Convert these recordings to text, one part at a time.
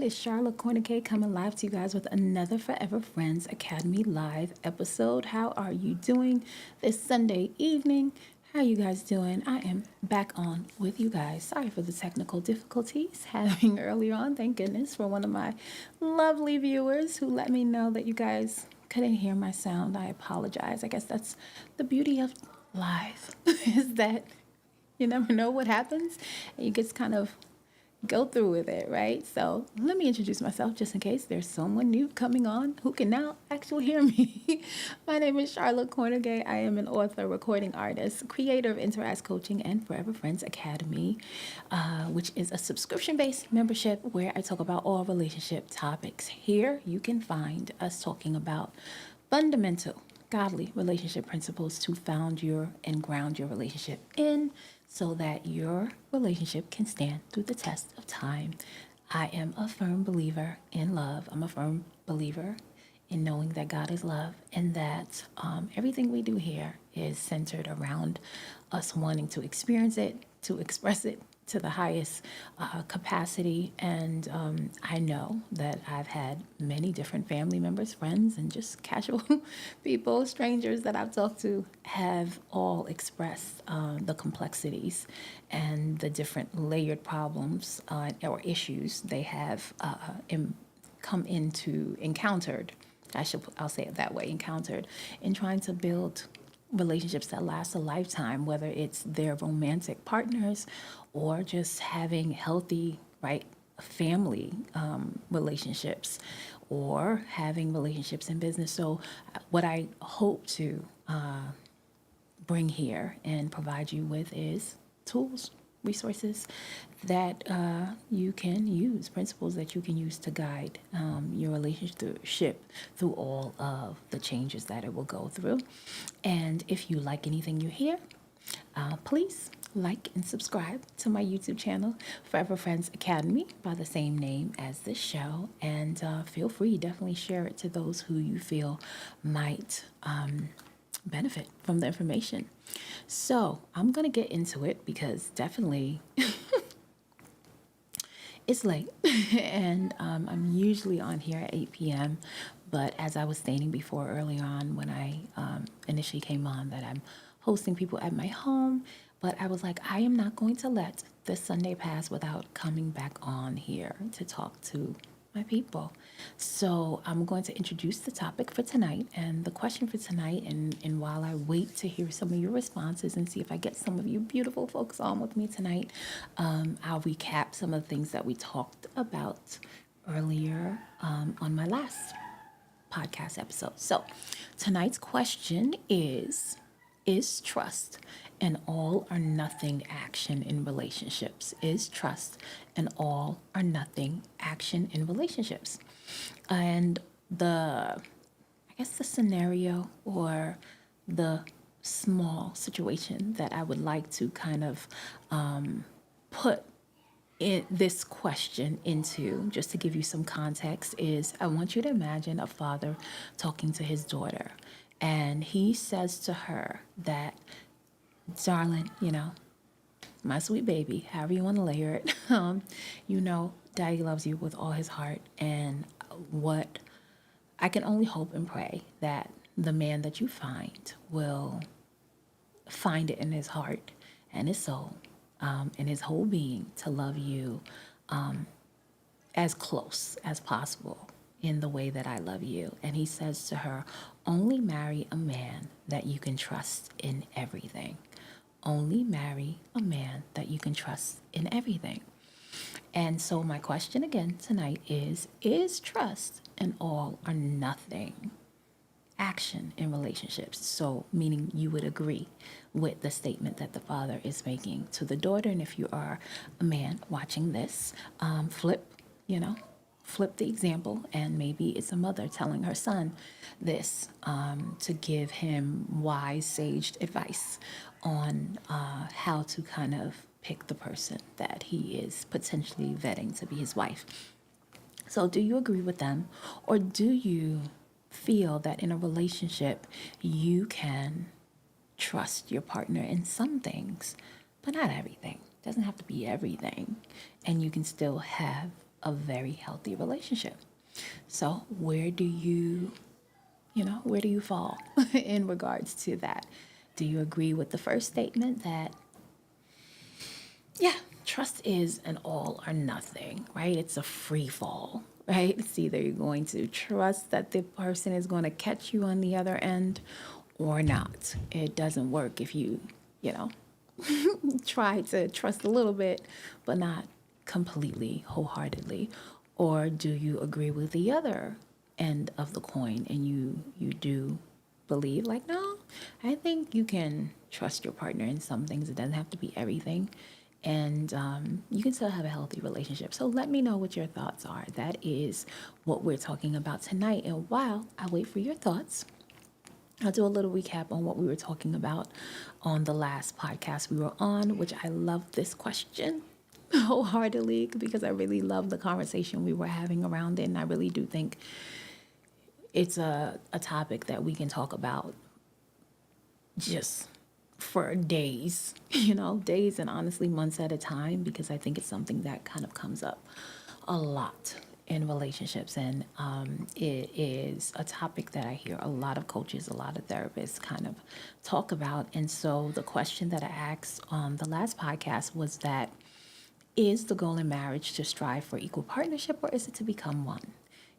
It's Sharla Kornegay coming live to you guys with another Forever Friends Academy live episode. How are you doing this Sunday evening? How are you guys doing? I am back on with you guys. Sorry for the technical difficulties having earlier on. Thank goodness for one of my lovely viewers who let me know that you guys couldn't hear my sound. I apologize. I guess that's the beauty of live is that you never know what happens and you just kind of go through with it, right? So let me introduce myself just in case there's someone new coming on who can now actually hear me. My name is Sharla Kornegay. I am an author, recording artist, creator of Interact Coaching and Forever Friends Academy, which is a subscription-based membership where I talk about all relationship topics. Here you can find us talking about fundamental godly relationship principles to found your and ground your relationship in so that your relationship can stand through the test of time. I am a firm believer in love. I'm a firm believer in knowing that God is love and that everything we do here is centered around us wanting to experience it, to express it to the highest capacity. And I know that I've had many different family members, friends, and just casual people, strangers that I've talked to have all expressed the complexities and the different layered problems or issues they have encountered. I'll say it that way, encountered in trying to build relationships that last a lifetime, whether it's their romantic partners or just having healthy, right, family relationships or having relationships in business. So what I hope to bring here and provide you with is tools, resources that you can use, principles that you can use to guide your relationship through all of the changes that it will go through. And if you like anything you hear, please like and subscribe to my YouTube channel, Forever Friends Academy, by the same name as this show. And feel free, definitely share it to those who you feel might benefit from the information. So I'm going to get into it because definitely it's late and I'm usually on here at 8 p.m. But as I was stating before earlier on when I initially came on that I'm hosting people at my home, but I was like, I am not going to let this Sunday pass without coming back on here to talk to my people. So I'm going to introduce the topic for tonight and the question for tonight. And while I wait to hear some of your responses and see if I get some of you beautiful folks on with me tonight, I'll recap some of the things that we talked about earlier on my last podcast episode. So tonight's question is trust an all or nothing action in relationships? Is trust an all or nothing action in relationships? And the scenario or the small situation that I would like to kind of put this question into, just to give you some context, is I want you to imagine a father talking to his daughter. And he says to her that, darling, my sweet baby, however you want to layer it, Daddy loves you with all his heart. And what I can only hope and pray that the man that you find will find it in his heart and his soul and his whole being to love you as close as possible in the way that I love you. And he says to her, only marry a man that you can trust in everything. Only marry a man that you can trust in everything. And so my question again tonight is trust an all or nothing action in relationships? So meaning you would agree with the statement that the father is making to the daughter. And if you are a man watching this, flip the example, and maybe it's a mother telling her son this to give him wise, sage advice on how to kind of pick the person that he is potentially vetting to be his wife. So do you agree with them, or do you feel that in a relationship you can trust your partner in some things, but not everything? It doesn't have to be everything, and you can still have a very healthy relationship. So where do you fall in regards to that? Do you agree with the first statement that, yeah, trust is an all or nothing, right? It's a free fall, right? It's either you're going to trust that the person is going to catch you on the other end or not. It doesn't work if you know, try to trust a little bit, but not completely, wholeheartedly. Or do you agree with the other end of the coin and you do believe like, no, I think you can trust your partner in some things. It doesn't have to be everything. And you can still have a healthy relationship. So let me know what your thoughts are. That is what we're talking about tonight. And while I wait for your thoughts, I'll do a little recap on what we were talking about on the last podcast we were on, which I love this question wholeheartedly because I really love the conversation we were having around it. And I really do think it's a topic that we can talk about just for days, days and honestly months at a time, because I think it's something that kind of comes up a lot in relationships. And it is a topic that I hear a lot of coaches, a lot of therapists kind of talk about. And so the question that I asked on the last podcast was that, is the goal in marriage to strive for equal partnership, or is it to become one?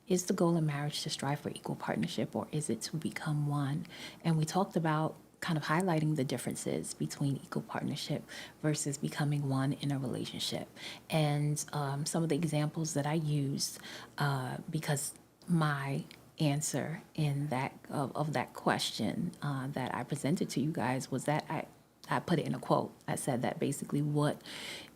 Is the goal in marriage to strive for equal partnership, or is it to become one? And we talked about kind of highlighting the differences between equal partnership versus becoming one in a relationship. And some of the examples that I used, because my answer in that of that question that I presented to you guys was that I put it in a quote. I said that basically what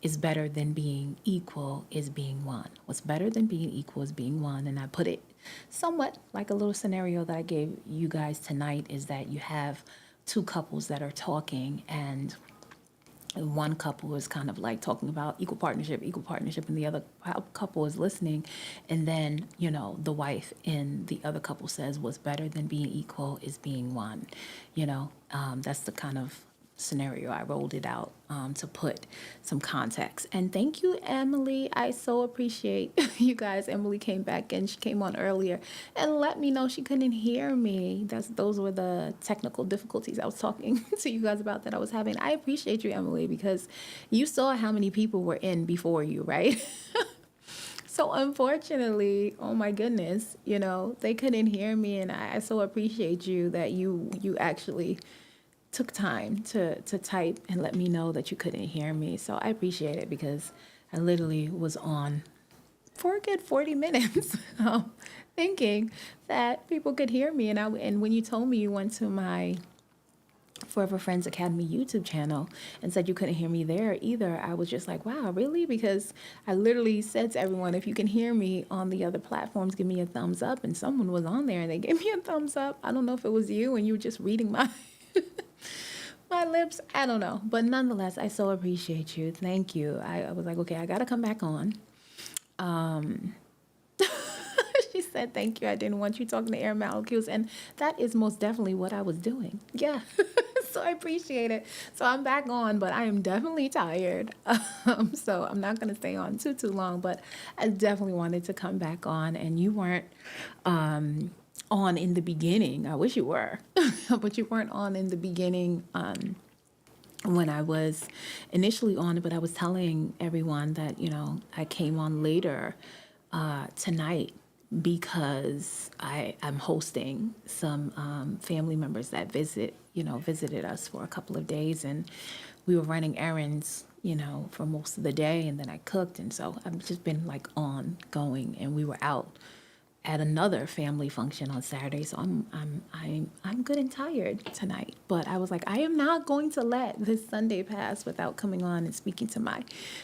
is better than being equal is being one. What's better than being equal is being one. And I put it somewhat like a little scenario that I gave you guys tonight is that you have two couples that are talking, and one couple is kind of like talking about equal partnership, and the other couple is listening. And then, the wife in the other couple says what's better than being equal is being one. That's the kind of scenario I rolled it out to put some context. And thank you, Emily. I so appreciate you guys. Emily came back and she came on earlier and let me know she couldn't hear me. Those were the technical difficulties I was talking to you guys about that I was having. I appreciate you, Emily, because you saw how many people were in before you, right? So unfortunately, oh my goodness, they couldn't hear me, and I so appreciate you that you actually took time to type and let me know that you couldn't hear me. So I appreciate it because I literally was on for a good 40 minutes thinking that people could hear me. And when you told me you went to my Forever Friends Academy YouTube channel and said you couldn't hear me there either, I was just like, wow, really? Because I literally said to everyone, if you can hear me on the other platforms, give me a thumbs up. And someone was on there and they gave me a thumbs up. I don't know if it was you and you were just reading my my lips. I don't know. But nonetheless, I so appreciate you. Thank you. I was like, okay, I got to come back on. She said, thank you. I didn't want you talking to air molecules. And that is most definitely what I was doing. Yeah. So I appreciate it. So I'm back on, but I am definitely tired. So I'm not going to stay on too long, but I definitely wanted to come back on. And you weren't on in the beginning. I wish you were, but you weren't on in the beginning when I was initially on it. But I was telling everyone that, I came on later tonight because I'm hosting some family members that visited us for a couple of days, and we were running errands, for most of the day, and then I cooked, and so I've just been like ongoing, and we were out at another family function on Saturday, so I'm good and tired tonight. But I was like, I am not going to let this Sunday pass without coming on and speaking to my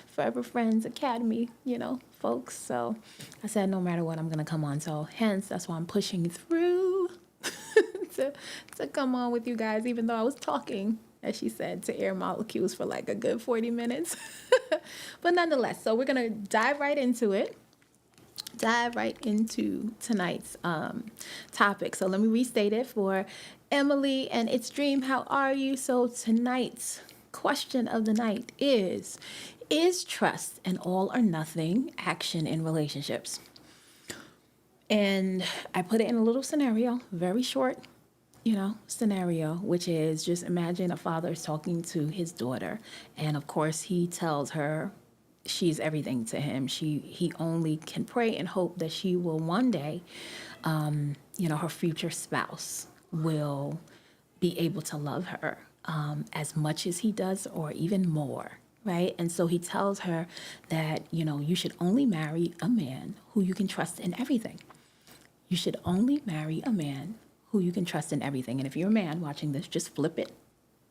Forever Friends Academy, folks. So I said, no matter what, I'm gonna come on. So hence, that's why I'm pushing through to come on with you guys, even though I was talking, as she said, to air molecules for like a good 40 minutes. But nonetheless, so we're gonna dive right into tonight's topic. So let me restate it for Emily and It's Dream. How are you? So tonight's question of the night is Is trust an all or nothing action in relationships? And I put it in a little scenario, very short, scenario, which is just imagine a father is talking to his daughter. And of course, he tells her she's everything to him. He only can pray and hope that she will one day, her future spouse will be able to love her as much as he does or even more. Right. And so he tells her that, you should only marry a man who you can trust in everything. You should only marry a man who you can trust in everything. And if you're a man watching this, just flip it,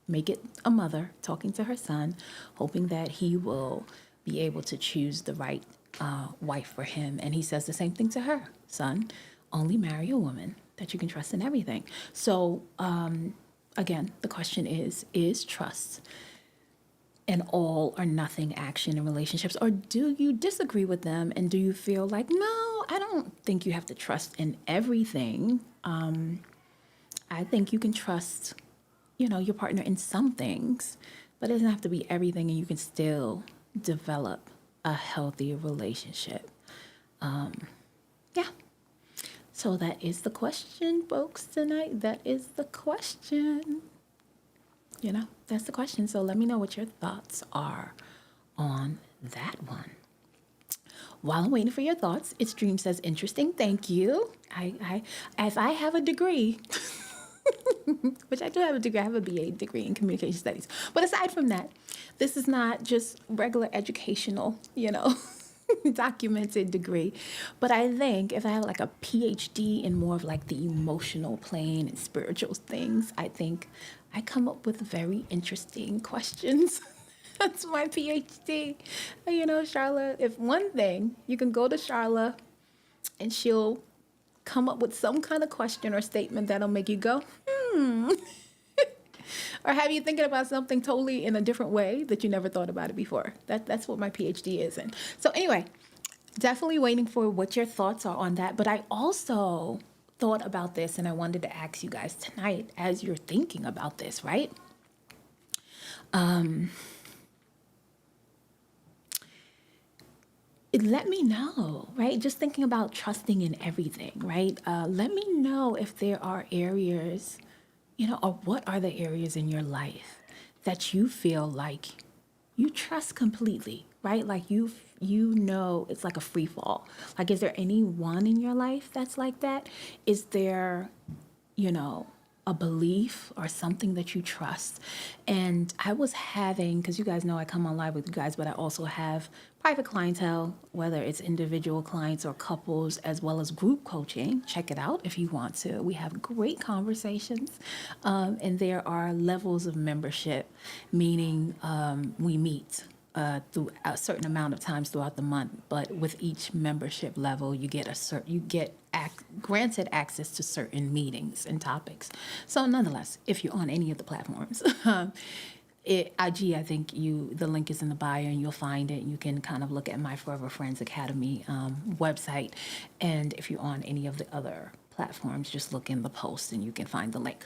make it a mother talking to her son, hoping that he will be able to choose the right wife for him. And he says the same thing to her. Son, only marry a woman that you can trust in everything. So, again, the question is trust an all or nothing action in relationships? Or do you disagree with them and do you feel like, no, I don't think you have to trust in everything. I think you can trust, your partner in some things, but it doesn't have to be everything and you can still develop a healthy relationship. Yeah. So that is the question, folks, tonight. That is the question. That's the question. So let me know what your thoughts are on that one. While I'm waiting for your thoughts, it's Dream Says Interesting. Thank you. As I have a degree, which I do have a degree. I have a BA degree in communication studies. But aside from that, this is not just regular educational, documented degree. But I think if I have like a PhD in more of like the emotional plane and spiritual things, I think I come up with very interesting questions. That's my PhD. Sharla, if one thing, you can go to Sharla and she'll come up with some kind of question or statement that'll make you go, or have you thinking about something totally in a different way that you never thought about it before. That's what my PhD is in. So anyway, definitely waiting for what your thoughts are on that. But I also thought about this and I wanted to ask you guys tonight as you're thinking about this, right? Let me know, right? Just thinking about trusting in everything, right? Let me know if there are areas, or what are the areas in your life that you feel like you trust completely, right? Like it's like a free fall. Like, is there anyone in your life that's like that? Is there, a belief or something that you trust? And I was having, because you guys know I come on live with you guys, but I also have private clientele, whether it's individual clients or couples, as well as group coaching. Check it out if you want to. We have great conversations. And there are levels of membership, meaning we meet through a certain amount of times throughout the month, but with each membership level, you get granted access to certain meetings and topics. So, nonetheless, if you're on any of the platforms, IG, I think the link is in the bio, and you'll find it. You can kind of look at my Forever Friends Academy website, and if you're on any of the other platforms, just look in the post and you can find the link.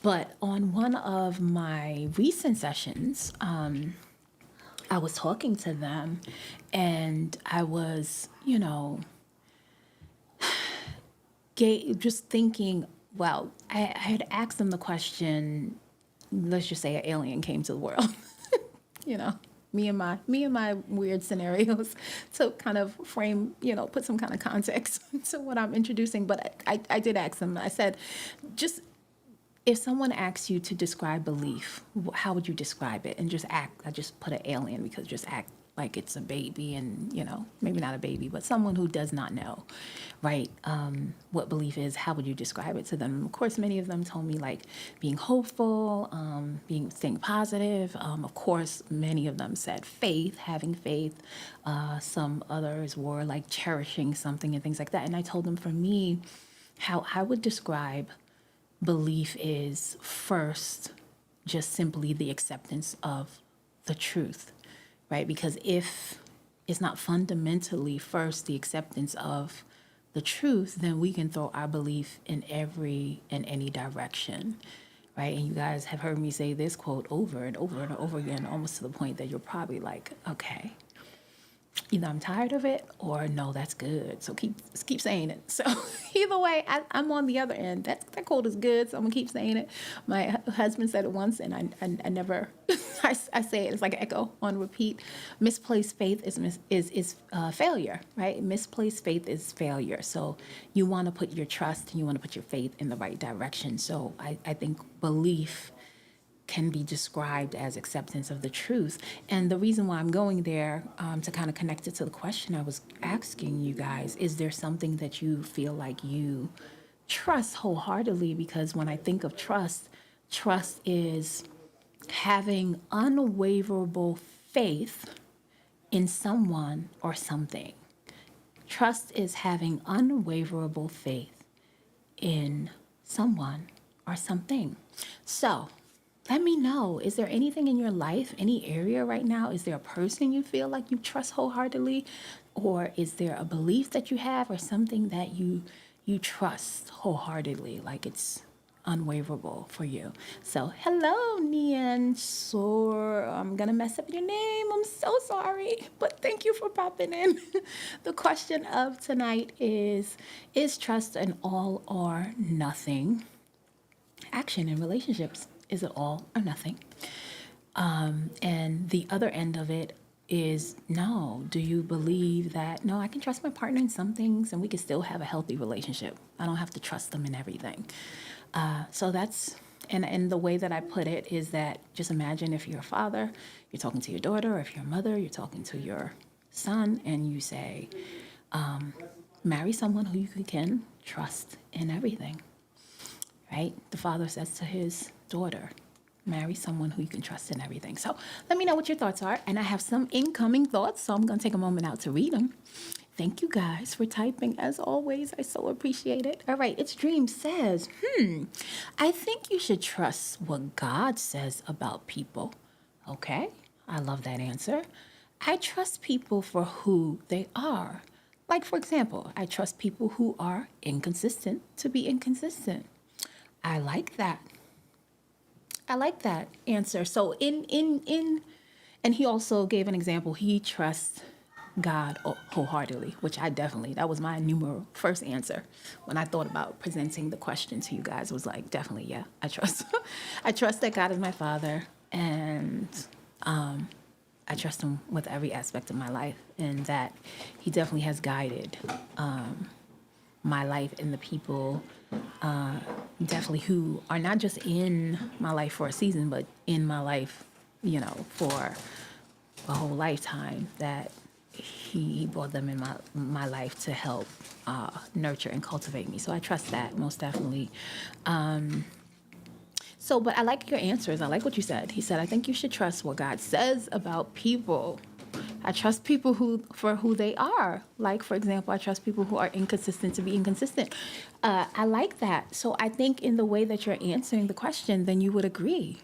But on one of my recent sessions, I was talking to them and I was, just thinking, well, I had asked them the question, let's just say an alien came to the world, me and my weird scenarios to kind of frame, put some kind of context to what I'm introducing. But I did ask them, I said, just, if someone asks you to describe belief, how would you describe it? And I just put an alien because just act like it's a baby and, maybe not a baby, but someone who does not know, right, what belief is, how would you describe it to them? Of course, many of them told me like being hopeful, staying positive. Of course, many of them said faith, having faith. Some others were like cherishing something and things like that. And I told them, for me, how I would describe belief is first just simply the acceptance of the truth, right? Because if it's not fundamentally first the acceptance of the truth, then we can throw our belief in any direction, right? And you guys have heard me say this quote over and over and over again, almost to the point that you're probably like, okay, either I'm tired of it or no, that's good. So keep saying it. So either way, I'm on the other end. That quote is good, so I'm gonna keep saying it. My husband said it once, and I never. I say it. It's like an echo on repeat. Misplaced faith is failure, right? Misplaced faith is failure. So you want to put your trust and you want to put your faith in the right direction. So I think belief can be described as acceptance of the truth. And the reason why I'm going there, to kind of connect it to the question I was asking you guys, is there something that you feel like you trust wholeheartedly? Because when I think of trust, trust is having unwaverable faith in someone or something. Trust is having unwaverable faith in someone or something. So, let me know, is there anything in your life, any area right now? Is there a person you feel like you trust wholeheartedly? Or is there a belief that you have or something that you trust wholeheartedly, like it's unwaverable for you? So, hello, Nian Sor. I'm going to mess up your name. I'm so sorry. But thank you for popping in. The question of tonight is trust an all or nothing action in relationships? Is it all or nothing? And the other end of it is no. Do you believe that, no, I can trust my partner in some things and we can still have a healthy relationship? I don't have to trust them in everything. So that's, and the way that I put it is that just imagine if you're a father, you're talking to your daughter, or if you're a mother, you're talking to your son, and you say, marry someone who you can trust in everything. Right? The father says to his daughter, marry someone who you can trust in everything. So let me know what your thoughts are. And I have some incoming thoughts, so I'm going to take a moment out to read them. Thank you guys for typing. As always, I so appreciate it. All right, It's Dream says, I think you should trust what God says about people. Okay, I love that answer. I trust people for who they are. Like, for example, I trust people who are inconsistent to be inconsistent. I like that. I like that answer. So and he also gave an example. He trusts God wholeheartedly, which that was my first answer when I thought about presenting the question to you guys. Was like, definitely, yeah, I trust. I trust that God is my father, and I trust him with every aspect of my life, and that he definitely has guided my life and the people definitely who are not just in my life for a season, but in my life, for a whole lifetime, that he brought them in my life to help nurture and cultivate me. So I trust that most definitely. But I like your answers. I like what you said. He said, I think you should trust what God says about people. I trust people for who they are. Like, for example, I trust people who are inconsistent to be inconsistent. I like that. So I think in the way that you're answering the question, then you would agree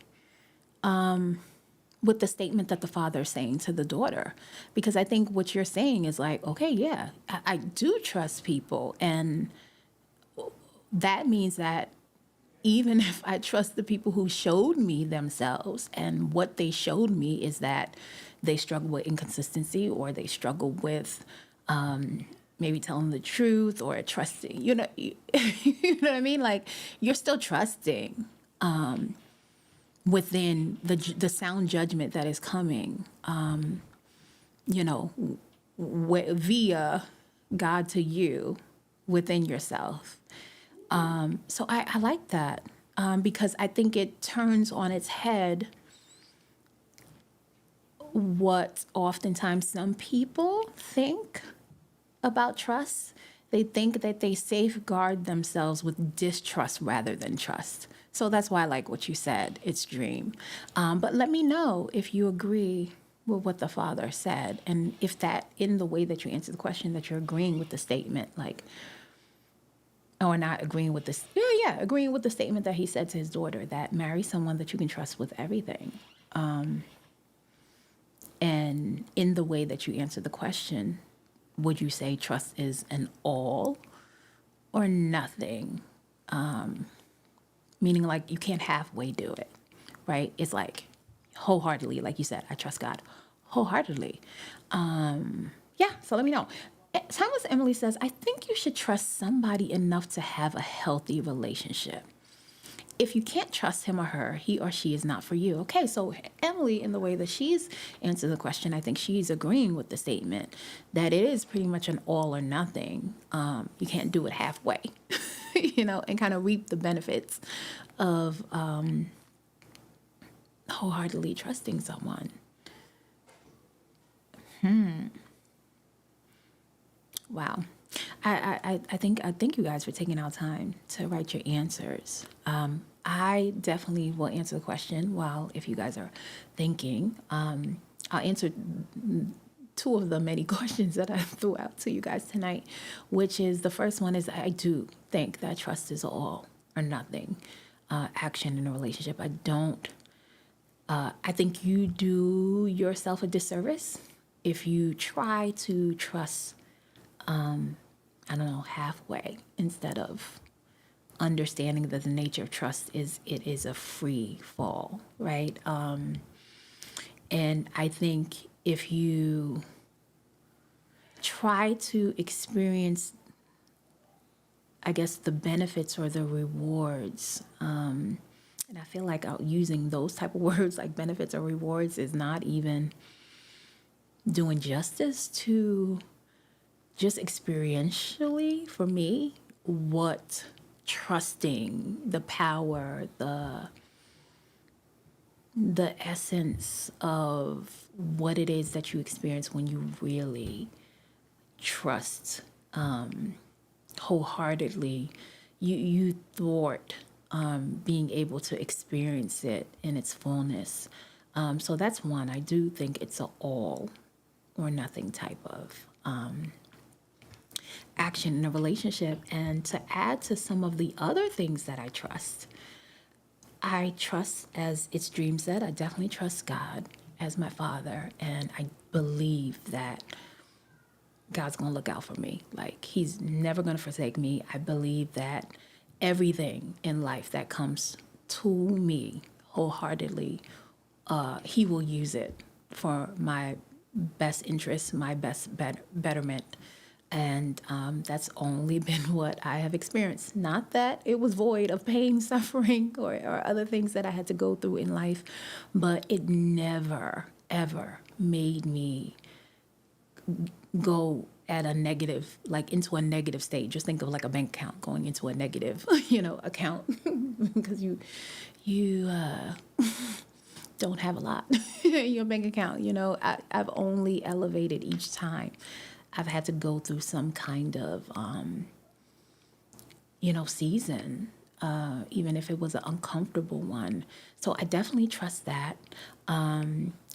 with the statement that the father is saying to the daughter. Because I think what you're saying is like, okay, yeah, I do trust people. And that means that even if I trust the people who showed me themselves, and what they showed me is that they struggle with inconsistency, or they struggle with maybe telling the truth or trusting, you know what I mean? Like, you're still trusting within the sound judgment that is coming, via God to you within yourself. So I like that because I think it turns on its head what oftentimes some people think about trust. They think that they safeguard themselves with distrust rather than trust. So that's why I like what you said. It's Dream. But let me know if you agree with what the father said, and if that, in the way that you answer the question, that you're agreeing with the statement, like, or not agreeing with this. Yeah, agreeing with the statement that he said to his daughter, that marry someone that you can trust with everything. And in the way that you answer the question, would you say trust is an all or nothing? meaning like you can't halfway do it, right? It's like wholeheartedly, like you said, I trust God wholeheartedly. Yeah, so let me know. Timeless Emily says, I think you should trust somebody enough to have a healthy relationship. If you can't trust him or her, he or she is not for you. Okay, so Emily, in the way that she's answered the question, I think she's agreeing with the statement that it is pretty much an all or nothing. You can't do it halfway, and kind of reap the benefits of wholeheartedly trusting someone. Wow. I thank you guys for taking out time to write your answers. I definitely will answer the question while if you guys are thinking. I'll answer two of the many questions that I threw out to you guys tonight, which is the first one is I do think that trust is all or nothing action in a relationship. I don't. I think you do yourself a disservice if you try to trust halfway instead of understanding that the nature of trust is it is a free fall, right? And I think if you try to experience, I guess, the benefits or the rewards, and I feel like using those type of words like benefits or rewards is not even doing justice to just experientially for me what trusting the power, the essence of what it is that you experience when you really trust wholeheartedly. You thwart being able to experience it in its fullness. So that's one. I do think it's a all or nothing type of action in a relationship. And to add to some of the other things that I trust, as its dream said, I definitely trust God as my father. And I believe that God's going to look out for me. Like, he's never going to forsake me. I believe that everything in life that comes to me wholeheartedly, he will use it for my best interest, my best betterment. And that's only been what I have experienced. Not that it was void of pain, suffering, or other things that I had to go through in life, but it never, ever made me go at a negative, like into a negative state. Just think of like a bank account going into a negative, account because you don't have a lot in your bank account. I've only elevated each time I've had to go through some kind of, season, even if it was an uncomfortable one. So I definitely trust that.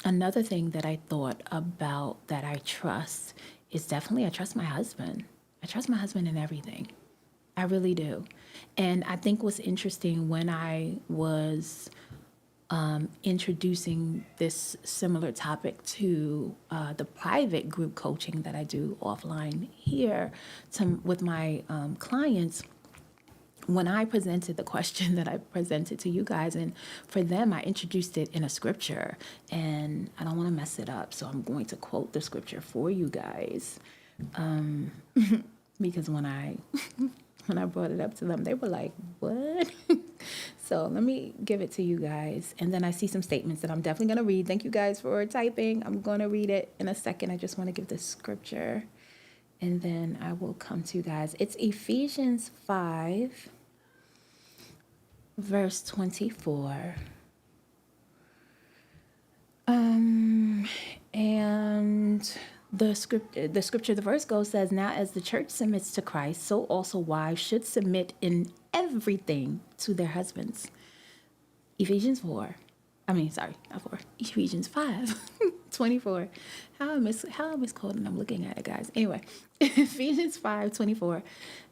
Another thing that I thought about that I trust is definitely I trust my husband. I trust my husband in everything. I really do. And I think what's interesting when I was introducing this similar topic to the private group coaching that I do offline here with my clients, when I presented the question that I presented to you guys, and for them, I introduced it in a scripture, and I don't want to mess it up, so I'm going to quote the scripture for you guys, because when I brought it up to them, they were like, "What?" So let me give it to you guys, and then I see some statements that I'm definitely going to read. Thank you guys for typing. I'm going to read it in a second. I just want to give the scripture, and then I will come to you guys. It's Ephesians 5, verse 24. And the verse says, "Now as the church submits to Christ, so also wives should submit in everything to their husbands." Ephesians 4. Not 4. Ephesians 5, 24. How I misquoting? I'm looking at it, guys. Anyway, Ephesians 5, 24.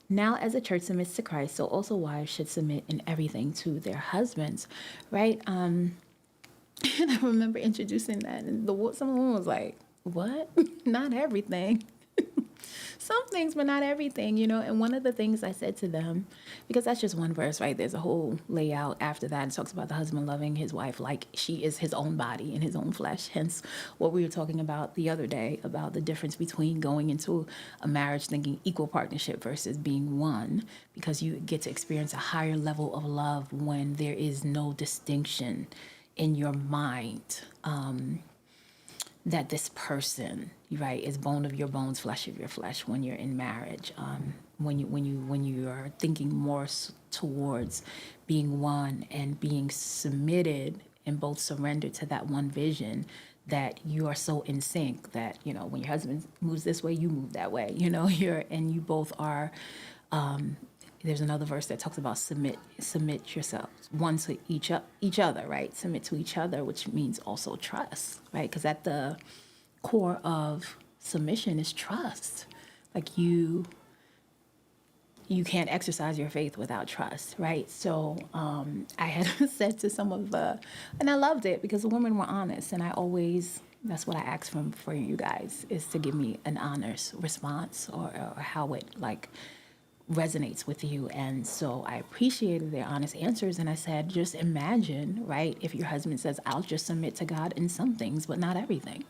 "Now as the church submits to Christ, so also wives should submit in everything to their husbands." Right? And I remember introducing that, and someone was like, "What? Not everything." some things, but not everything, you know. And one of the things I said to them, because that's just one verse, right? There's a whole layout after that. It talks about the husband loving his wife like she is his own body and his own flesh. Hence what we were talking about the other day about the difference between going into a marriage thinking equal partnership versus being one, because you get to experience a higher level of love when there is no distinction in your mind, that this person, right, is bone of your bones, flesh of your flesh when you're in marriage. When you are thinking more towards being one and being submitted and both surrendered to that one vision, that you are so in sync that, you know, when your husband moves this way, you move that way, you know, you both are. There's another verse that talks about submit yourselves one to each other, right? Submit to each other, which means also trust, right? Because at the core of submission is trust. Like you can't exercise your faith without trust, right? So I had said to some of the, and I loved it because the women were honest, and I always, that's what I ask for you guys, is to give me an honest response, or how it like resonates with you. And so I appreciated their honest answers. And I said, just imagine, right, if your husband says, I'll just submit to God in some things, but not everything.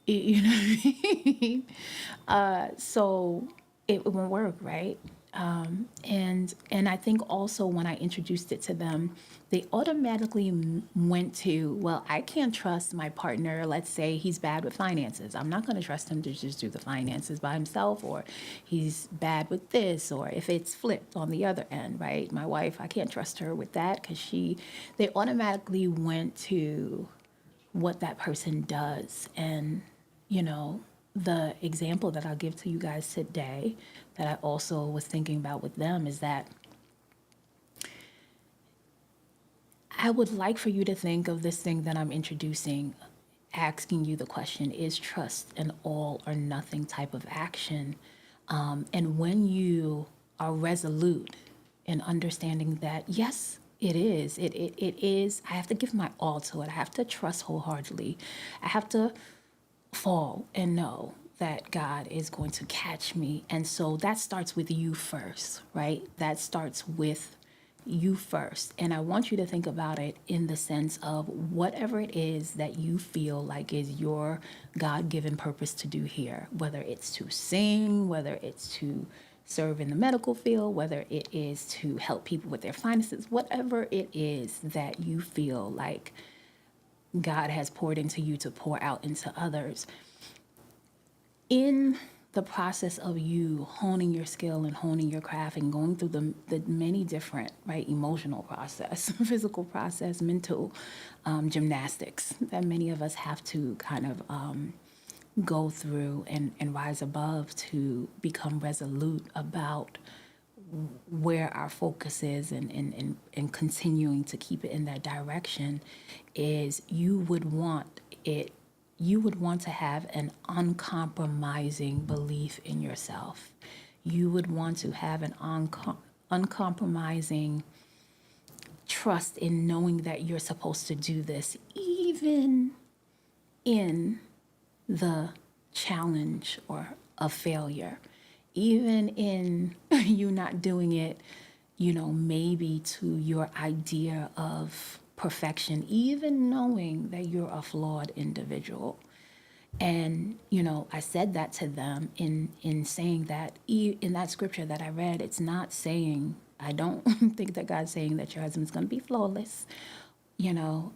You know what I mean? So it won't work, right? And I think also when I introduced it to them, they automatically went to, well, I can't trust my partner. Let's say he's bad with finances. I'm not going to trust him to just do the finances by himself, or he's bad with this, or if it's flipped on the other end, right? My wife, I can't trust her with that because they automatically went to what that person does. And, you know, the example that I'll give to you guys today that I also was thinking about with them is that I would like for you to think of this thing that I'm introducing, asking you the question, is trust an all or nothing type of action? And when you are resolute in understanding that, yes, it is. It is. I have to give my all to it. I have to trust wholeheartedly. I have to fall and know that God is going to catch me. And so that starts with you first, right? That starts with you first. And I want you to think about it in the sense of whatever it is that you feel like is your God-given purpose to do here, whether it's to sing, whether it's to serve in the medical field, whether it is to help people with their finances, whatever it is that you feel like God has poured into you to pour out into others. In the process of you honing your skill and honing your craft and going through the many different, right, emotional process, physical process, mental gymnastics that many of us have to kind of go through and rise above to become resolute about where our focus is, and continuing to keep it in that direction, is you would want to have an uncompromising belief in yourself. You would want to have an uncompromising trust in knowing that you're supposed to do this, even in the challenge or of failure, even in you not doing it, you know, maybe to your idea of perfection, even knowing that you're a flawed individual. And, you know, I said that to them in saying that in that scripture that I read, it's not saying, I don't think that God's saying that your husband's going to be flawless, you know,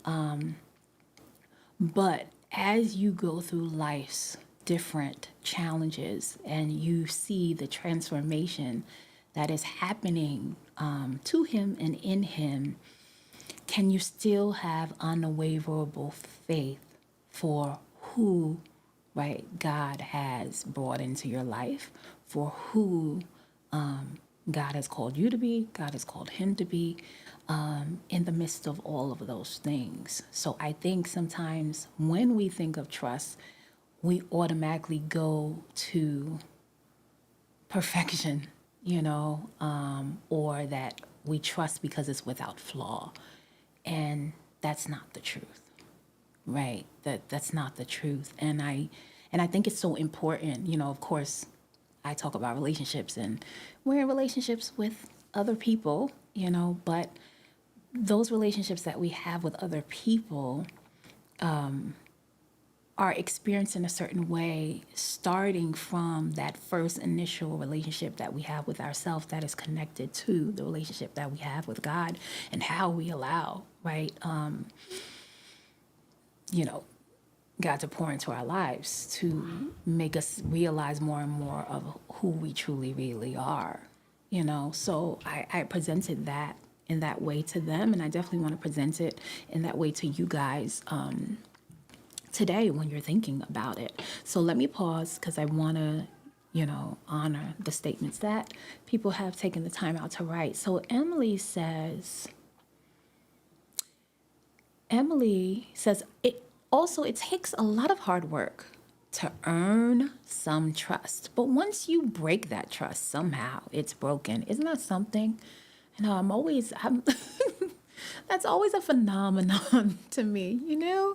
but as you go through life's different challenges and you see the transformation that is happening to him and in him, can you still have unwaverable faith for who, right, God has brought into your life, for who God has called you to be, God has called him to be, in the midst of all of those things? So I think sometimes when we think of trust, we automatically go to perfection, you know, or that we trust because it's without flaw. And that's not the truth, right? That's not the truth. And I think it's so important, you know, of course, I talk about relationships, and we're in relationships with other people, but those relationships that we have with other people are experienced in a certain way, starting from that first initial relationship that we have with ourselves that is connected to the relationship that we have with God, and how we allow, right, you know, God to pour into our lives to make us realize more and more of who we truly, really are, So I presented that in that way to them, and I definitely want to present it in that way to you guys today when you're thinking about it. So let me pause because I want to, honor the statements that people have taken the time out to write. So Emily says, it takes a lot of hard work to earn some trust. But once you break that trust, somehow it's broken. Isn't that something? I'm that's always a phenomenon to me,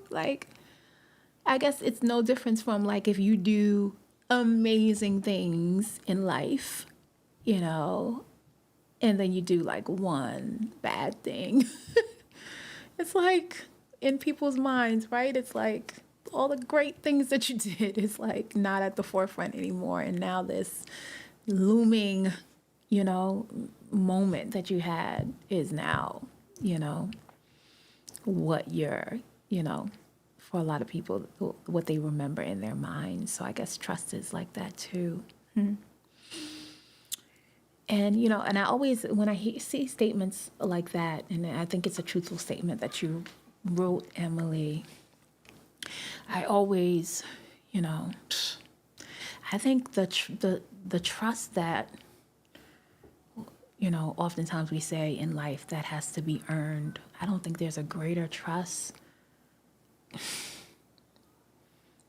Like, I guess it's no difference from like if you do amazing things in life, you know, and then you do like one bad thing. It's like in people's minds, right? It's like all the great things that you did is like not at the forefront anymore. And now this looming, you know, moment that you had is now, you know, what you're, for a lot of people, what they remember in their minds. So I guess trust is like that too. And, and I always, when I see statements like that, and I think it's a truthful statement that you wrote, Emily, I always, you know, I think the trust that, oftentimes we say in life that has to be earned, I don't think there's a greater trust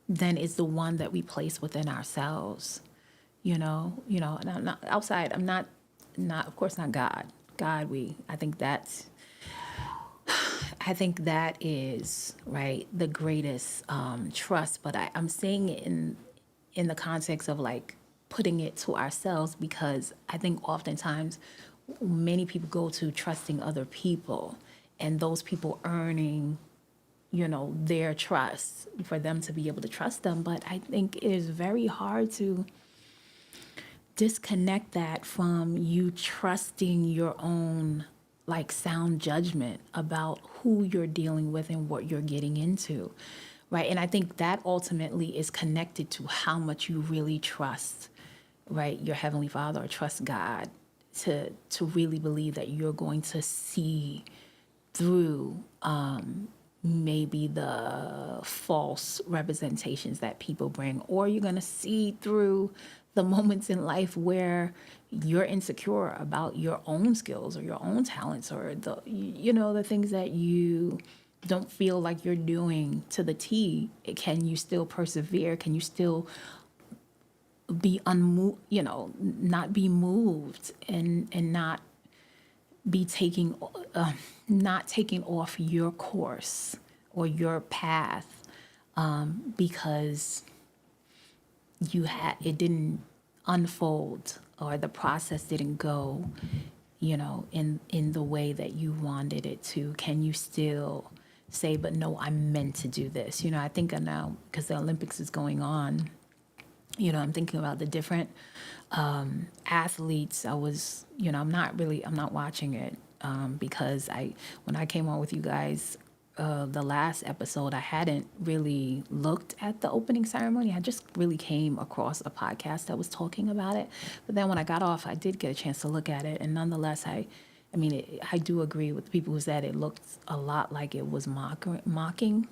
than is the one that we place within ourselves. And I'm not outside. I'm not, of course, not God. God, I think that is right the greatest trust. But I'm saying it in the context of like putting it to ourselves, because I think oftentimes many people go to trusting other people, and those people earning, their trust for them to be able to trust them. But I think it is very hard to disconnect that from you trusting your own like sound judgment about who you're dealing with and what you're getting into, right? And I think that ultimately is connected to how much you really trust, right, your Heavenly Father, or trust God to really believe that you're going to see through maybe the false representations that people bring, or you're going to see through the moments in life where you're insecure about your own skills or your own talents, or the things that you don't feel like you're doing to the T. Can you still persevere? Can you still be unmoved, not be moved, and not be not taking off your course or your path because it didn't unfold, or the process didn't go, in the way that you wanted it to? Can you still say, but no, I'm meant to do this? I think now, because the Olympics is going on, I'm thinking about the different athletes. I'm not watching it because when I came on with you guys, the last episode, I hadn't really looked at the opening ceremony. I just really came across a podcast that was talking about it. But then when I got off, I did get a chance to look at it. And nonetheless, I do agree with the people who said it looked a lot like it was mocking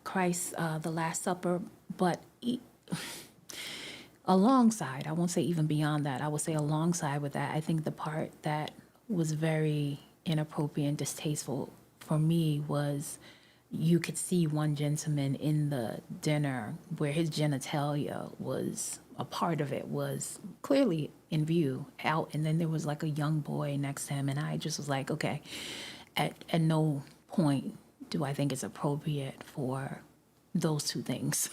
Christ, the Last Supper. But alongside, I won't say even beyond that, I will say alongside with that, I think the part that was very inappropriate and distasteful for me was you could see one gentleman in the dinner where his genitalia was a part of it was clearly in view out, and then there was like a young boy next to him, and I just was like, okay, at no point do I think it's appropriate for those two things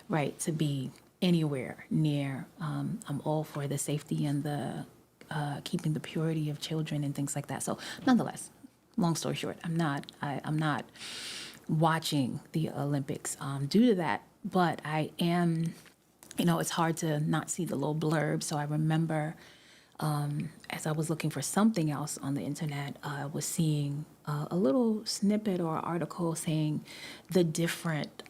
right to be anywhere near. I'm all for the safety and the keeping the purity of children and things like that. So, nonetheless, long story short, I'm not watching the Olympics due to that, but I am. It's hard to not see the little blurb. So I remember as I was looking for something else on the internet, I was seeing a little snippet or article saying the different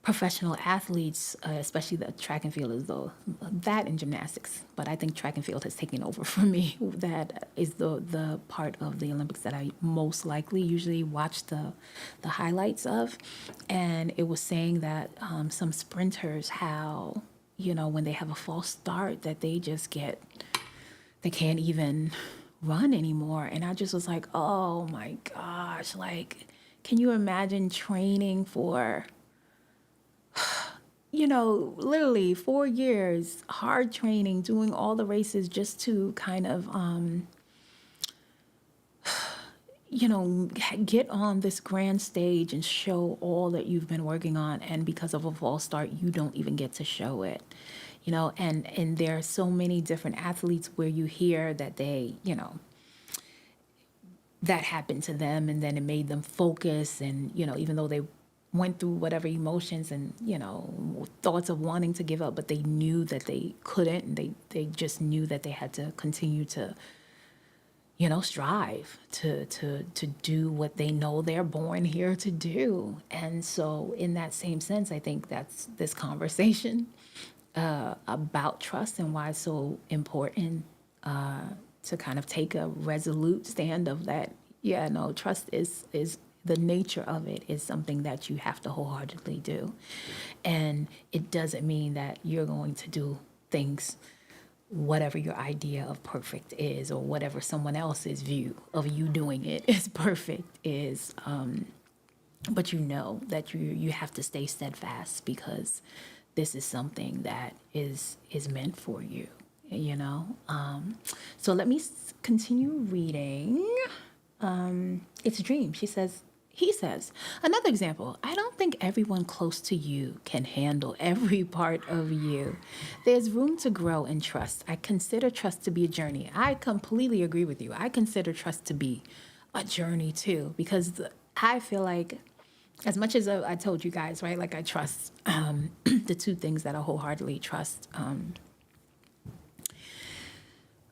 professional athletes, especially the track and field, is though that and gymnastics. But I think track and field has taken over for me. That is the part of the Olympics that I most likely usually watch the highlights of, and it was saying that some sprinters, how when they have a false start, that they can't even run anymore, and I just was like, oh my gosh, like, can you imagine training for literally 4 years, hard training, doing all the races just to kind of, get on this grand stage and show all that you've been working on. And because of a false start, you don't even get to show it, and there are so many different athletes where you hear that that happened to them, and then it made them focus, and even though they went through whatever emotions and thoughts of wanting to give up, but they knew that they couldn't, and they just knew that they had to continue to strive to do what they know they're born here to do. And so in that same sense, I think that's this conversation about trust and why it's so important to kind of take a resolute stand of that. Yeah, no, trust is the nature of it is something that you have to wholeheartedly do. And it doesn't mean that you're going to do things whatever your idea of perfect is, or whatever someone else's view of you doing it is perfect is. But that you have to stay steadfast, because this is something that is meant for you. So let me continue reading. It's a dream. He says, another example, I don't think everyone close to you can handle every part of you. There's room to grow and trust. I consider trust to be a journey. I completely agree with you. I consider trust to be a journey too, because I feel like, as much as I told you guys, right, like I trust the two things that I wholeheartedly trust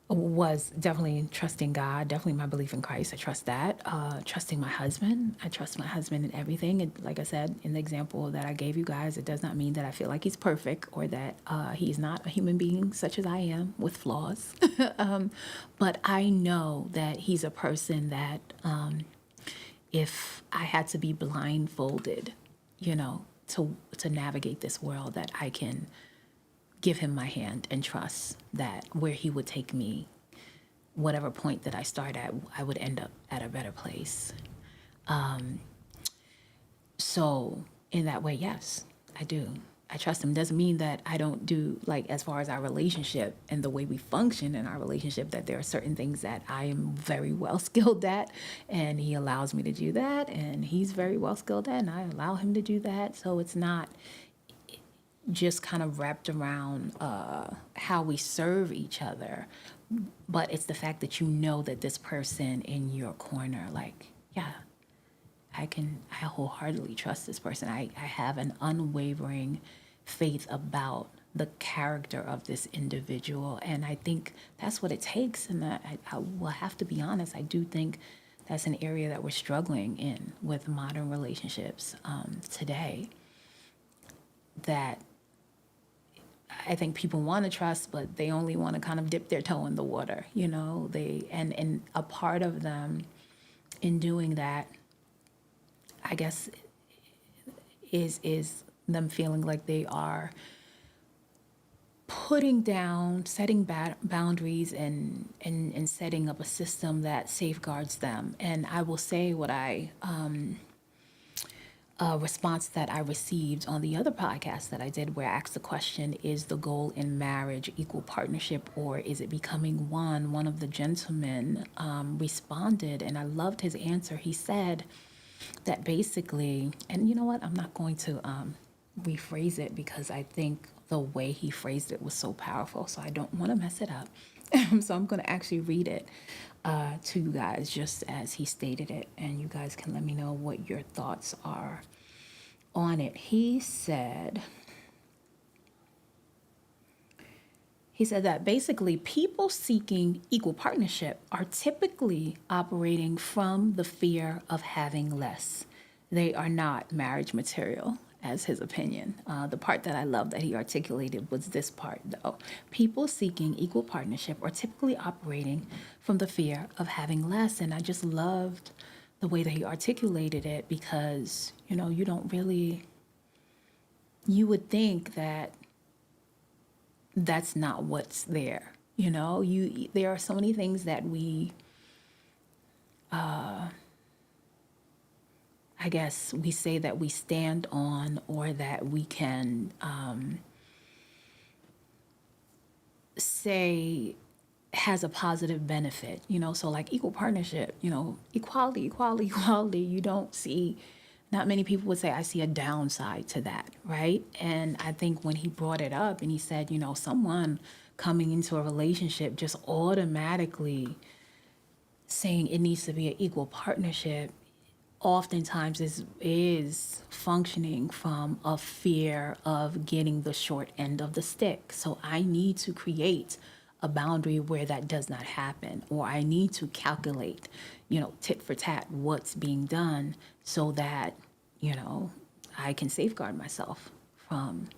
was definitely trusting God, definitely my belief in Christ. I trust that. Trusting my husband. I trust my husband in everything. And like I said, in the example that I gave you guys, it does not mean that I feel like he's perfect, or that he's not a human being such as I am with flaws. But I know that he's a person that if I had to be blindfolded, to navigate this world, that I can give him my hand and trust that where he would take me, whatever point that I start at, I would end up at a better place. So in that way, yes, I do. I trust him. Doesn't mean that I don't do, like, as far as our relationship and the way we function in our relationship, that there are certain things that I am very well skilled at, and he allows me to do that, and he's very well skilled at, and I allow him to do that. So it's not just kind of wrapped around how we serve each other, but it's the fact that that this person in your corner, like, yeah, I wholeheartedly trust this person. I have an unwavering faith about the character of this individual, and I think that's what it takes. And I will have to be honest, I do think that's an area that we're struggling in with modern relationships today, that I think people want to trust, but they only want to kind of dip their toe in the water, and a part of them in doing that, I guess, is them feeling like they are putting down, setting boundaries, and setting up a system that safeguards them. And I will say what a response that I received on the other podcast that I did, where I asked the question, is the goal in marriage equal partnership, or is it becoming one? One of the gentlemen responded, and I loved his answer. He said that basically, and you know what, I'm not going to rephrase it because I think the way he phrased it was so powerful. So I don't want to mess it up. So I'm going to actually read it to you guys just as he stated it. And you guys can let me know what your thoughts are on it. He said that basically people seeking equal partnership are typically operating from the fear of having less. They are not marriage material, as his opinion. The part that I love that he articulated was this part, though. People seeking equal partnership are typically operating from the fear of having less. And I just loved the way that he articulated it because, you don't really, you would think that that's not what's there. There are so many things that we, I guess we say that we stand on or that we can say has a positive benefit, so like equal partnership, equality, equality, equality. You don't see, not many people would say, I see a downside to that, right? And I think when he brought it up and he said, someone coming into a relationship just automatically saying it needs to be an equal partnership oftentimes is functioning from a fear of getting the short end of the stick. So I need to create a boundary where that does not happen, or I need to calculate, tit for tat what's being done so that, I can safeguard myself from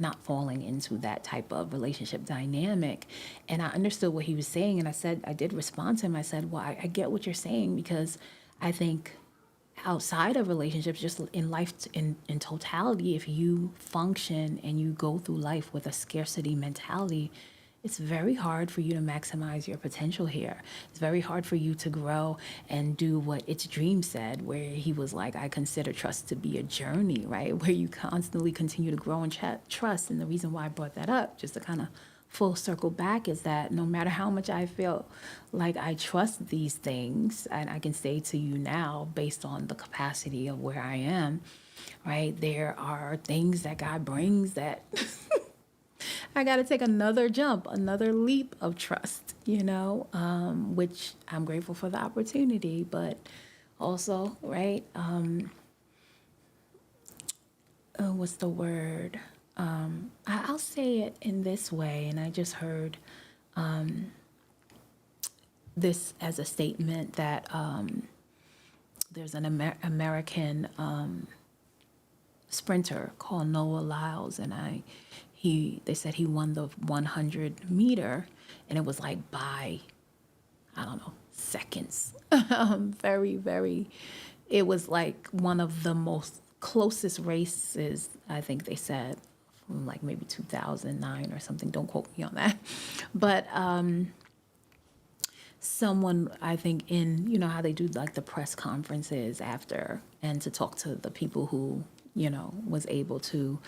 not falling into that type of relationship dynamic. And I understood what he was saying. And I did respond to him. I said, well, I get what you're saying because I think outside of relationships, just in life in totality, if you function and you go through life with a scarcity mentality, it's very hard for you to maximize your potential here. It's very hard for you to grow and do what Its Dream said, where he was like, I consider trust to be a journey, right? Where you constantly continue to grow and trust. And the reason why I brought that up, just to kind of full circle back, is that no matter how much I feel like I trust these things, and I can say to you now, based on the capacity of where I am, right, there are things that God brings that I got to take another jump, another leap of trust, which I'm grateful for the opportunity, but also, right, what's the word? I'll say it in this way, and I just heard this as a statement that there's an American sprinter called Noah Lyles, and they said he won the 100 meter, and it was like by, I don't know, seconds. Very, very, it was like one of the most closest races, I think they said, from like maybe 2009 or something. Don't quote me on that. But someone, I think, how they do like the press conferences after, and to talk to the people who, was able to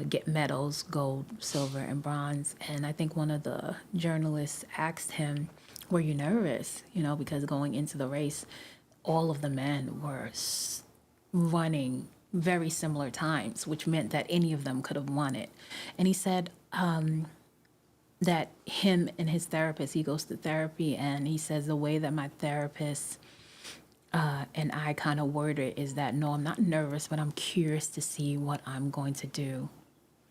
get medals, gold, silver, and bronze. And I think one of the journalists asked him, were you nervous? Because going into the race, all of the men were running very similar times, which meant that any of them could have won it. And he said, that him and his therapist, he goes to therapy, and he says the way that my therapist and I kind of word it is that, no, I'm not nervous, but I'm curious to see what I'm going to do.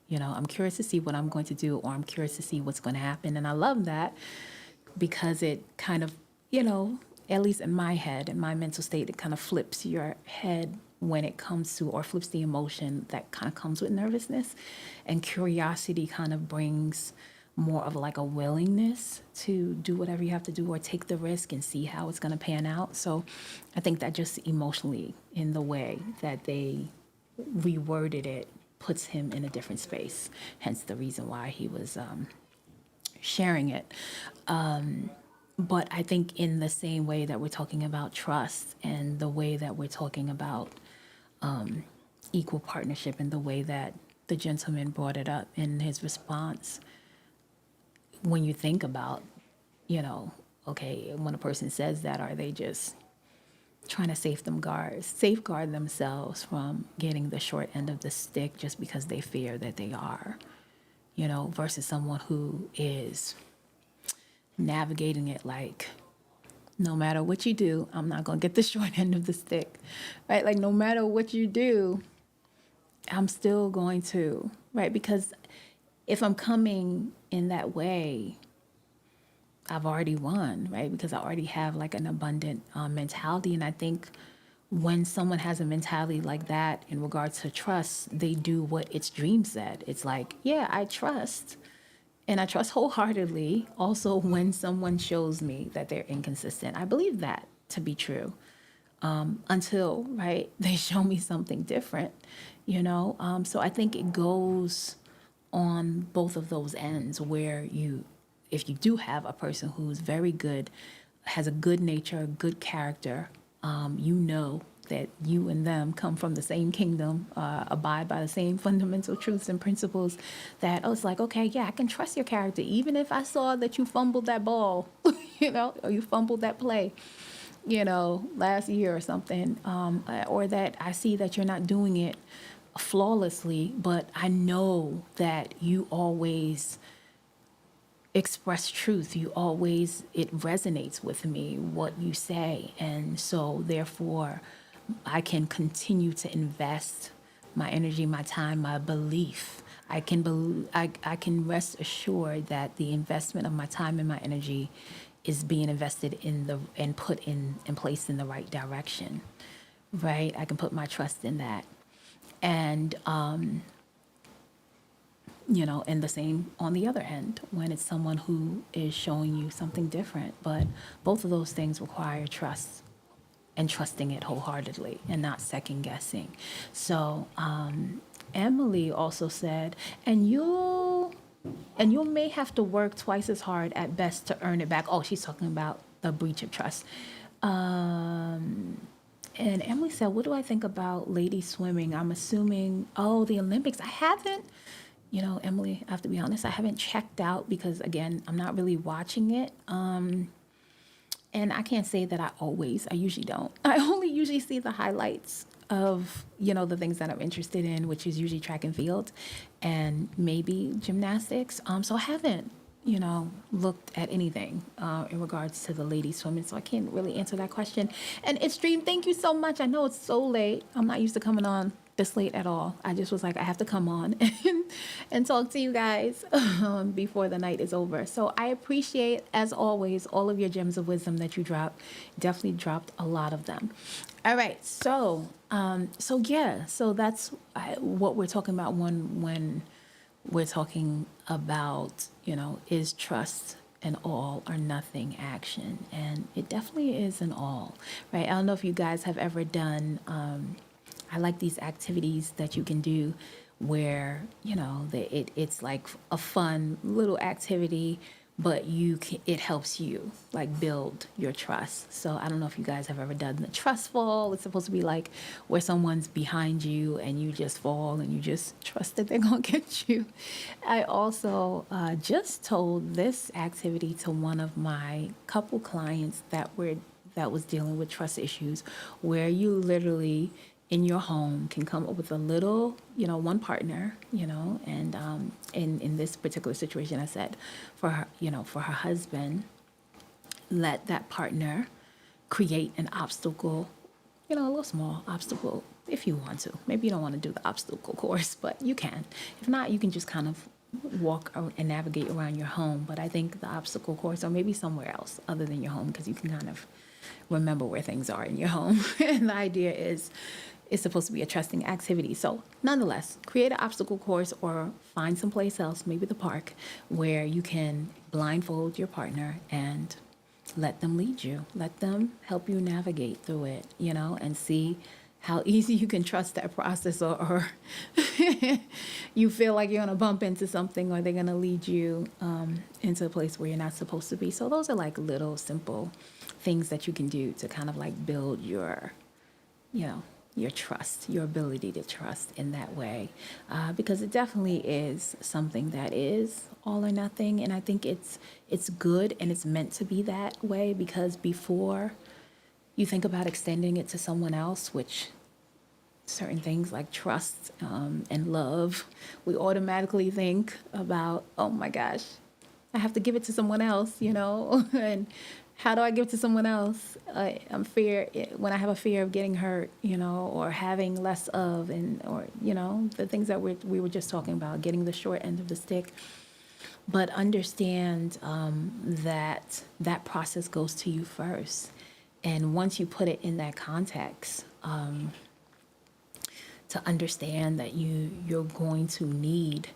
I'm curious to see what I'm going to do, or I'm curious to see what's going to happen. And I love that because it kind of, at least in my head, in my mental state, it kind of flips your head when it comes to, or flips the emotion that kind of comes with nervousness. And curiosity kind of brings more of like a willingness to do whatever you have to do or take the risk and see how it's going to pan out. So I think that just emotionally, in the way that they reworded it, puts him in a different space. Hence the reason why he was sharing it. But I think in the same way that we're talking about trust, and the way that we're talking about equal partnership, and the way that the gentleman brought it up in his response, when you think about, okay, when a person says that, are they just trying to safeguard themselves from getting the short end of the stick just because they fear that they are, versus someone who is navigating it like, no matter what you do, I'm not going to get the short end of the stick, right? Like, no matter what you do, I'm still going to, right? Because if I'm coming in that way, I've already won, right? Because I already have like an abundant mentality. And I think when someone has a mentality like that in regards to trust, they do what its dream said. It's like, yeah, I trust. And I trust wholeheartedly. Also, when someone shows me that they're inconsistent, I believe that to be true until, right, they show me something different, So I think it goes on both of those ends where if you do have a person who's very good, has a good nature, good character, that you and them come from the same kingdom, abide by the same fundamental truths and principles, that it's like, okay, yeah, I can trust your character, even if I saw that you fumbled that ball, or you fumbled that play, last year or something, or that I see that you're not doing it flawlessly, but I know that you always express truth. It resonates with me, what you say. And so therefore, I can continue to invest my energy, my time, my belief. I can rest assured that the investment of my time and my energy is being invested and put in place in the right direction, right? I can put my trust in that. And and the same on the other end when it's someone who is showing you something different. But both of those things require trust and trusting it wholeheartedly and not second guessing. So Emily also said, and you may have to work twice as hard at best to earn it back. Oh, she's talking about the breach of trust. And Emily said, what do I think about ladies swimming? I'm assuming, the Olympics. I haven't, Emily, I have to be honest, I haven't checked out because, again, I'm not really watching it. And I can't say that I usually don't. I only usually see the highlights of, the things that I'm interested in, which is usually track and field and maybe gymnastics. So I haven't, looked at anything in regards to the ladies swimming. So I can't really answer that question. And it's Dream, thank you so much. I know it's so late. I'm not used to coming on this late at all. I just was like, I have to come on and talk to you guys before the night is over. So I appreciate, as always, all of your gems of wisdom that you dropped. Definitely dropped a lot of them. All right, so that's what we're talking about when we're talking about, is trust an all or nothing action, and it definitely is an all, right? I don't know if you guys have ever done. I like these activities that you can do where, it's like a fun little activity, but it helps you like build your trust. So I don't know if you guys have ever done the trust fall. It's supposed to be like where someone's behind you and you just fall and you just trust that they're going to get you. I also just told this activity to one of my couple clients that was dealing with trust issues, where you literally in your home can come up with a little, one partner, and in this particular situation, I said for her husband, let that partner create an obstacle, a little small obstacle if you want to. Maybe you don't want to do the obstacle course, but you can. If not, you can just kind of walk and navigate around your home. But I think the obstacle course, or maybe somewhere else other than your home, because you can kind of remember where things are in your home. And the idea is it's supposed to be a trusting activity. So nonetheless, create an obstacle course or find someplace else, maybe the park, where you can blindfold your partner and let them lead you. Let them help you navigate through it, and see how easy you can trust that process, or you feel like you're going to bump into something, or they're going to lead you into a place where you're not supposed to be. So those are like little simple things that you can do to kind of like build your trust, your ability to trust in that way, because it definitely is something that is all or nothing. And I think it's good and it's meant to be that way, because before you think about extending it to someone else, which certain things like trust and love, we automatically think about, oh my gosh, I have to give it to someone else, and how do I give it to someone else? I'm fear when I have a fear of getting hurt, or having less of, or the things that we were just talking about, getting the short end of the stick. But understand that that process goes to you first, and once you put it in that context, to understand that you're going to need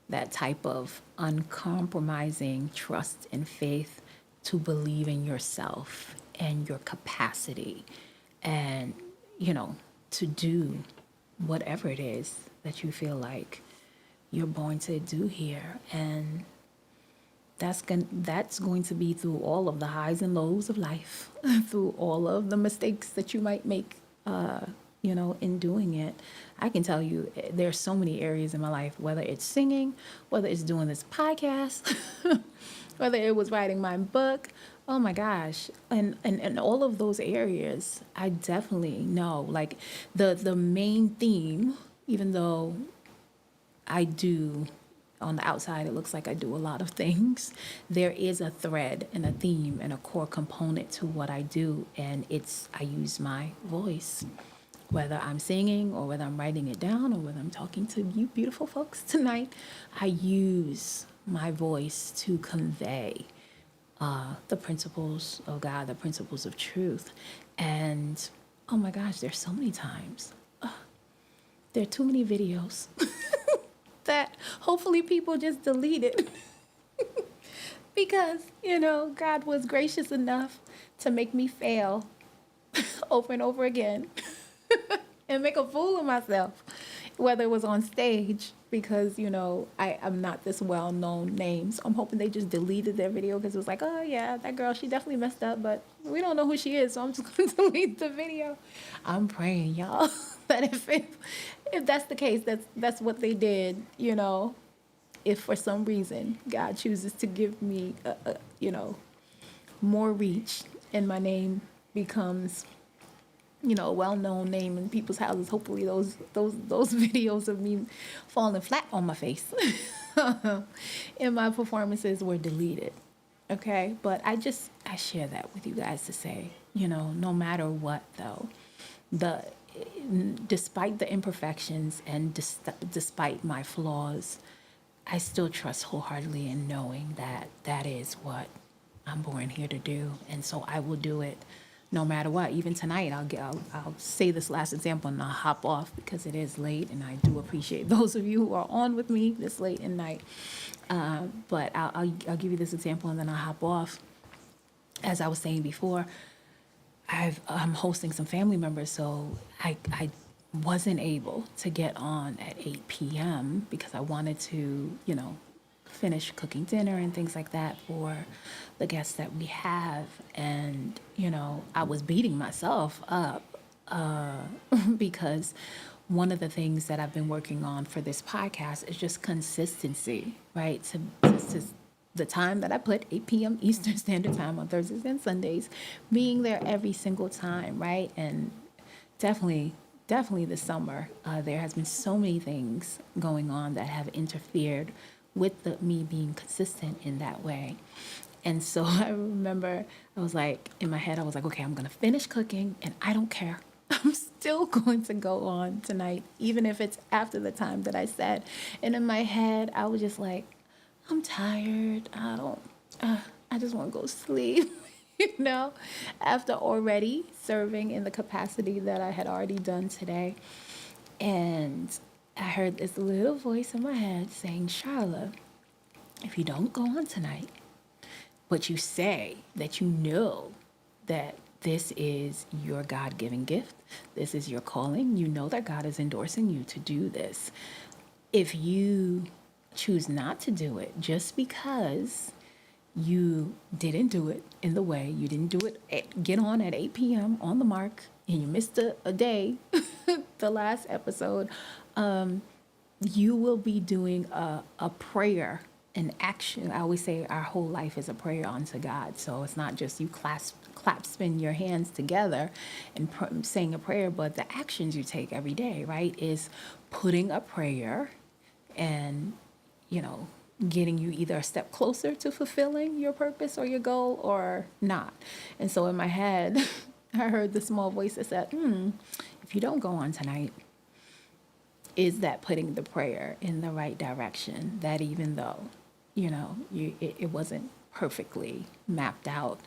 that type of uncompromising trust and faith to believe in yourself and your capacity, and to do whatever it is that you feel like you're born to do here. And that's going to be through all of the highs and lows of life, through all of the mistakes that you might make, in doing it. I can tell you there's so many areas in my life, whether it's singing, whether it's doing this podcast, whether it was writing my book. Oh my gosh. And all of those areas, I definitely know, like the main theme, even though I do, on the outside, it looks like I do a lot of things. There is a thread and a theme and a core component to what I do, and I use my voice. Whether I'm singing or whether I'm writing it down or whether I'm talking to you beautiful folks tonight, I use my voice to convey the principles of God, the principles of truth. And oh my gosh, there's so many times. There are too many videos that hopefully people just deleted because, God was gracious enough to make me fail over and over again and make a fool of myself, whether it was on stage, because, I'm not this well-known name. So I'm hoping they just deleted their video because it was like, oh, yeah, that girl, she definitely messed up, but we don't know who she is, so I'm just going to delete the video. I'm praying, y'all, that if that's the case, that's what they did, if for some reason God chooses to give me, more reach and my name becomes a well-known name in people's houses. Hopefully those videos of me falling flat on my face in my performances were deleted. Okay, but I share that with you guys to say, no matter what though, despite the imperfections and despite my flaws, I still trust wholeheartedly in knowing that is what I'm born here to do, and so I will do it no matter what. Even tonight, I'll say this last example and I'll hop off because it is late, and I do appreciate those of you who are on with me this late in night. But I'll give you this example and then I'll hop off. As I was saying before, I'm hosting some family members, so I wasn't able to get on at 8 p.m. because I wanted to, finish cooking dinner and things like that for the guests that we have. And, I was beating myself up because one of the things that I've been working on for this podcast is just consistency, right? To the time that I put, 8 p.m. Eastern Standard Time on Thursdays and Sundays, being there every single time, right? And definitely this summer, there has been so many things going on that have interfered with me being consistent in that way. And so I remember I was like, in my head, I was like, okay, I'm going to finish cooking and I don't care. I'm still going to go on tonight, even if it's after the time that I said. And in my head, I was just like, I'm tired. I just want to go sleep, after already serving in the capacity that I had already done today. And I heard this little voice in my head saying, Sharla, if you don't go on tonight, but you say that you know that this is your God-given gift, this is your calling, you know that God is endorsing you to do this. If you choose not to do it just because you didn't do it in the way, you didn't do it, get on at 8 p.m. on the mark, and you missed a day, the last episode, you will be doing a prayer an action. I always say our whole life is a prayer unto God. So it's not just you clasping your hands together and saying a prayer, but the actions you take every day, right, is putting a prayer and, you know, getting you either a step closer to fulfilling your purpose or your goal or not. And so in my head, I heard the small voice that said, if you don't go on tonight, is that putting the prayer in the right direction? That even though, it wasn't perfectly mapped out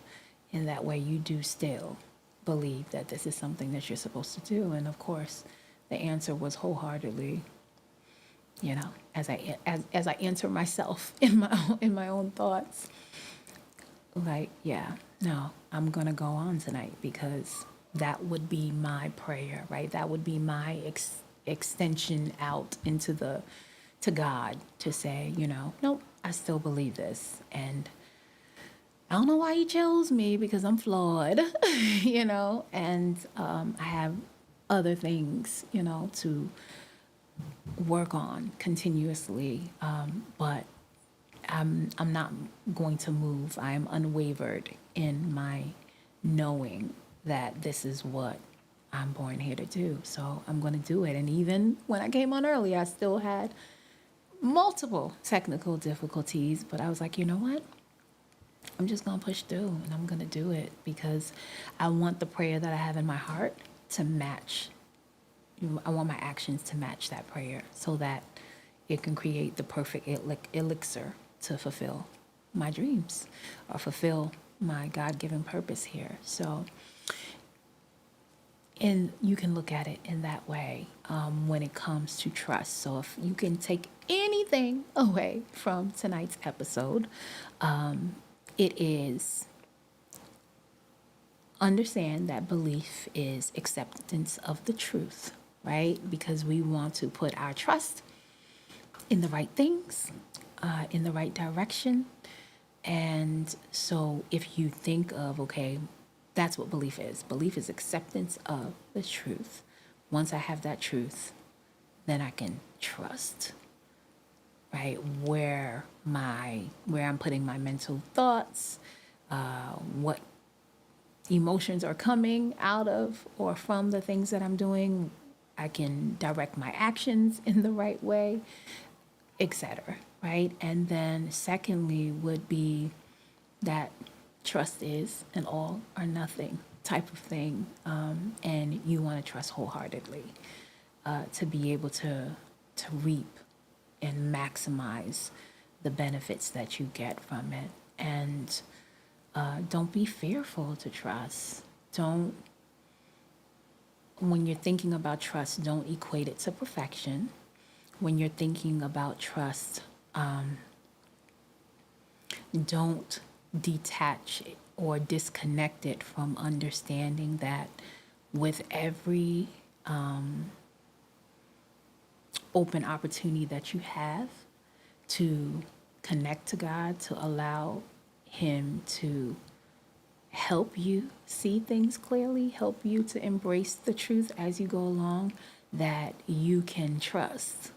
in that way, you do still believe that this is something that you're supposed to do. And of course, the answer was wholeheartedly, as I answer myself in my own thoughts, like, yeah, no, I'm gonna go on tonight because that would be my prayer, right? That would be my extension out into to God to say, nope, I still believe this, and I don't know why He chose me because I'm flawed, and I have other things, to work on continuously, but I'm not going to move. I am unwavered in my knowing that this is what I'm born here to do. So I'm going to do it. And even when I came on early, I still had multiple technical difficulties, but I was like, you know what? I'm just going to push through and I'm going to do it because I want the prayer that I have in my heart to match. I want my actions to match that prayer so that it can create the perfect elixir to fulfill my dreams or fulfill my God-given purpose here. So, and you can look at it in that way when it comes to trust. So if you can take anything away from tonight's episode, it is understand that belief is acceptance of the truth, right? Because we want to put our trust in the right things, in the right direction. And so if you think of, okay, that's what belief is. Belief is acceptance of the truth. Once I have that truth, then I can trust, right? Where I'm putting my mental thoughts, what emotions are coming out of or from the things that I'm doing. I can direct my actions in the right way, etc. Right? And then secondly would be that trust is an all or nothing type of thing, and you want to trust wholeheartedly to be able to reap and maximize the benefits that you get from it. And don't be fearful to trust. When you're thinking about trust, don't equate it to perfection. When you're thinking about trust, don't detach or disconnect it from understanding that with every open opportunity that you have to connect to God, to allow Him to help you see things clearly, help you to embrace the truth as you go along, that you can trust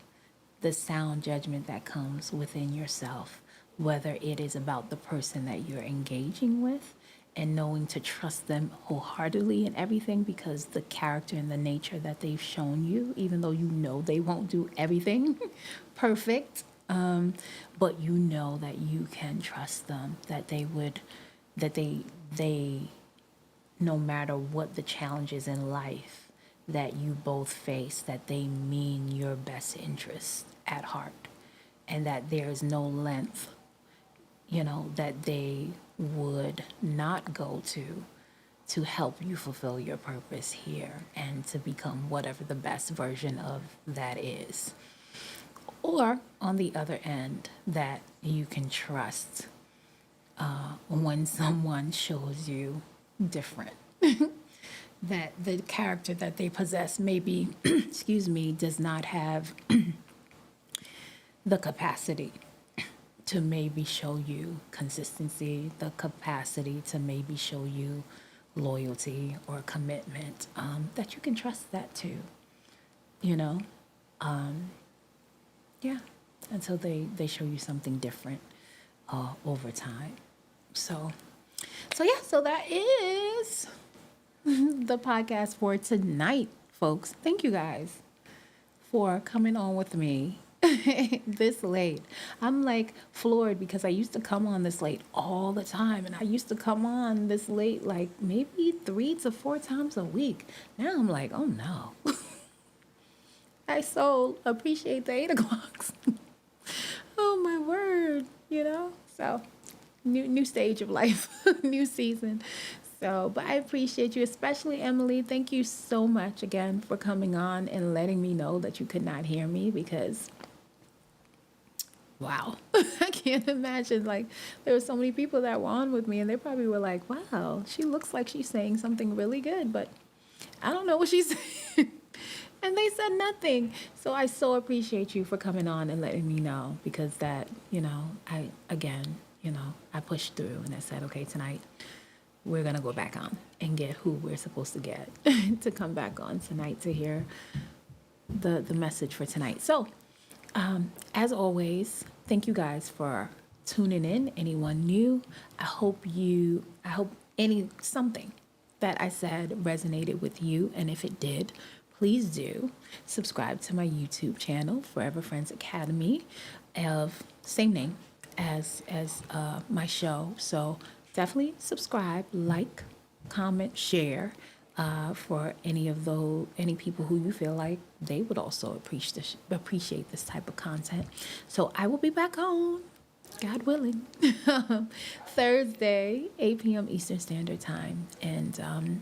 the sound judgment that comes within yourself, whether it is about the person that you're engaging with and knowing to trust them wholeheartedly in everything because the character and the nature that they've shown you, even though you know they won't do everything perfect, but you know that you can trust them, that they, no matter what the challenges in life that you both face, that they mean your best interest at heart, and that there's no length, that they would not go to help you fulfill your purpose here and to become whatever the best version of that is. Or on the other end, that you can trust when someone shows you different. That the character that they possess maybe, does not have the capacity to maybe show you consistency, the capacity to maybe show you loyalty or commitment, that you can trust that too, you know? Yeah, until they show you something different over time. So, so that is the podcast for tonight, folks. Thank you guys for coming on with me this late. I'm like floored because I used to come on this late all the time, and I used to come on this late like maybe 3 to 4 times a week. Now I'm like, oh no. I so appreciate the 8 o'clocks. Oh my word, So new stage of life, new season. So, but I appreciate you, especially Emily. Thank you so much again for coming on and letting me know that you could not hear me because wow, I can't imagine. Like, there were so many people that were on with me, and they probably were like, wow, she looks like she's saying something really good, but I don't know what she's saying. And they said nothing. So I so appreciate you for coming on and letting me know because that, I pushed through and I said, okay, tonight we're going to go back on and get who we're supposed to get to come back on tonight to hear the message for tonight. So, as always, thank you guys for tuning in. Anyone new, I hope something that I said resonated with you. And if it did, please do subscribe to my YouTube channel, Forever Friends Academy, of same name as my show. So definitely subscribe, like, comment, share for any people who you feel like they would also appreciate this type of content. So I will be back on, God willing, Thursday, 8 p.m. Eastern Standard Time. And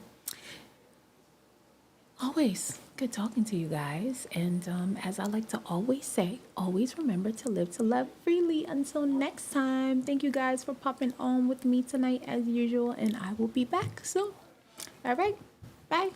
always good talking to you guys. And as I like to always say, always remember to live to love freely. Until next time, thank you guys for popping on with me tonight as usual. And I will be back soon. All right. Bye.